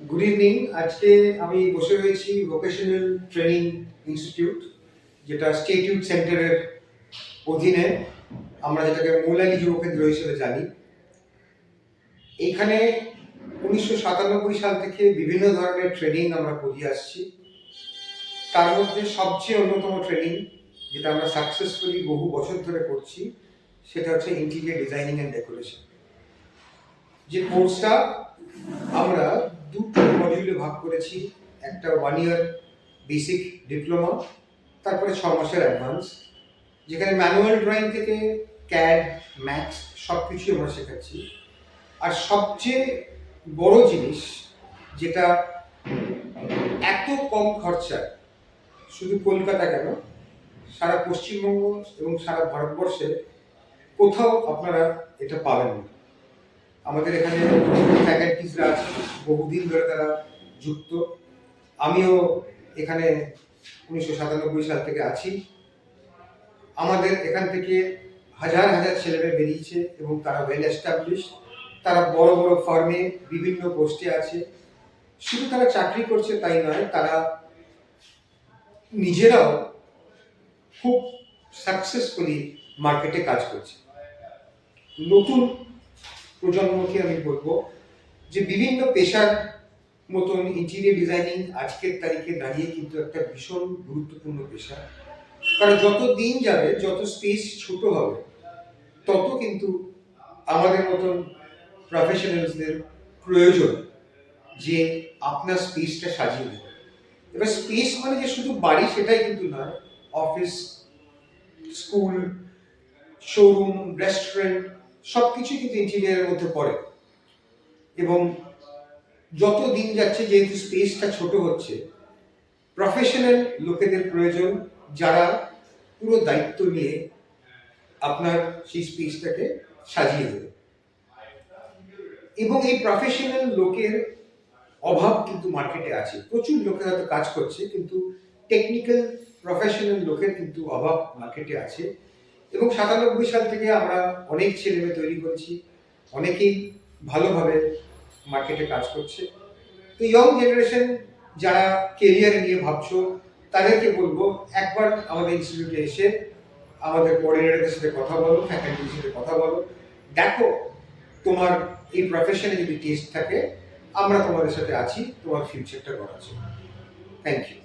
Good evening. আজকে আমি বসে রয়েছি ভোকেশনাল ট্রেনিং ইনস্টিটিউট, যেটা স্টেট ইউথ সেন্টারের অধীনে, আমরা যেটাকে মৌলালী যুবকেন্দ্র হিসেবে জানি। এইখানে 1997 সাল থেকে বিভিন্ন ধরনের ট্রেনিং আমরা করিয়ে আসছি। তার মধ্যে সবচেয়ে অন্যতম ট্রেনিং, যেটা আমরা সাকসেসফুলি বহু বছর ধরে করছি, সেটা হচ্ছে ইন্টিরিয়র ডিজাইনিং অ্যান্ড ডেকোরেশন। যে কোর্সটা আমরা দুটো মডিউলে ভাগ করেছি। একটা 1 ইয়ার বেসিক ডিপ্লোমা, তারপরে 6 মাসের অ্যাডভান্স, যেখানে ম্যানুয়াল ড্রয়িং থেকে ক্যাড, ম্যাক্স সব কিছুই আমরা শেখাচ্ছি। আর সবচেয়ে বড় জিনিস, যেটা এত কম খরচায়, শুধু কলকাতা কেন, সারা পশ্চিমবঙ্গ এবং সারা ভারতবর্ষে কোথাও আপনারা এটা পাবেন না। আমাদের এখানে ফ্যাকাল্টিসরা আছে, বহুদিন ধরে তারা যুক্ত। আমিও এখানে 1997 সাল থেকে আছি। আমাদের এখান থেকে হাজার হাজার ছেলেমেয়ে বেরিয়েছে এবং তারা ওয়েল এস্টাবলিশ। তারা বড় বড় ফার্মে বিভিন্ন পোস্টে আছে। শুধু তারা চাকরি করছে তাই নয়, তারা নিজেরাও খুব সাকসেসফুলি মার্কেটে কাজ করছে। নতুন প্রজন্মকে আমি বলবো যে বিভিন্ন পেশার মতন ইন্টেরিয়র ডিজাইনিং আজকের তারিখে দাঁড়িয়ে কিন্তু একটা ভীষণ গুরুত্বপূর্ণ পেশা। কারণ যত দিন যাবে, যত স্পেস ছোট হবে, তত কিন্তু আমাদের মতন প্রফেশনালসদের প্রয়োজন যে আপনার স্পেসটা সাজিয়ে দেবে। এবার স্পেস মানে যে শুধু বাড়ি সেটাই কিন্তু নয়। অফিস, স্কুল, শোরুম, রেস্টুরেন্ট সব কিছুই কিন্তু ইন্টেরিয়ারের মধ্যে পড়ে। এবং যত দিন যাচ্ছে, যেহেতু স্পেসটা ছোট হচ্ছে, প্রফেশনাল লোকেদের প্রয়োজন, যারা পুরো দায়িত্ব নিয়ে আপনার সেই স্পেসটাকে সাজিয়ে দেবে। এবং এই প্রফেশনাল লোকের অভাব কিন্তু মার্কেটে আছে। প্রচুর লোকের হয়তো কাজ করছে, কিন্তু টেকনিক্যাল প্রফেশনাল লোকের কিন্তু অভাব মার্কেটে আছে। এবং 97 সাল থেকে আমরা অনেক ছেলেমেয়ে তৈরি করেছি, অনেকেই ভালোভাবে মার্কেটে কাজ করছে। তো ইয়ং জেনারেশন যারা কেরিয়ার নিয়ে ভাবছো, তাদেরকে বলবো একবার আমাদের ইনস্টিটিউটে এসে আমাদের কোঅর্ডিনেটরদের সাথে কথা বলো, ফ্যাকাল্টির সাথে কথা বলো, দেখো তোমার এই প্রফেশনে যদি টেস্ট থাকে, আমরা তোমাদের সাথে আছি তোমার ফিউচারটা গড়ার জন্য। Thank you.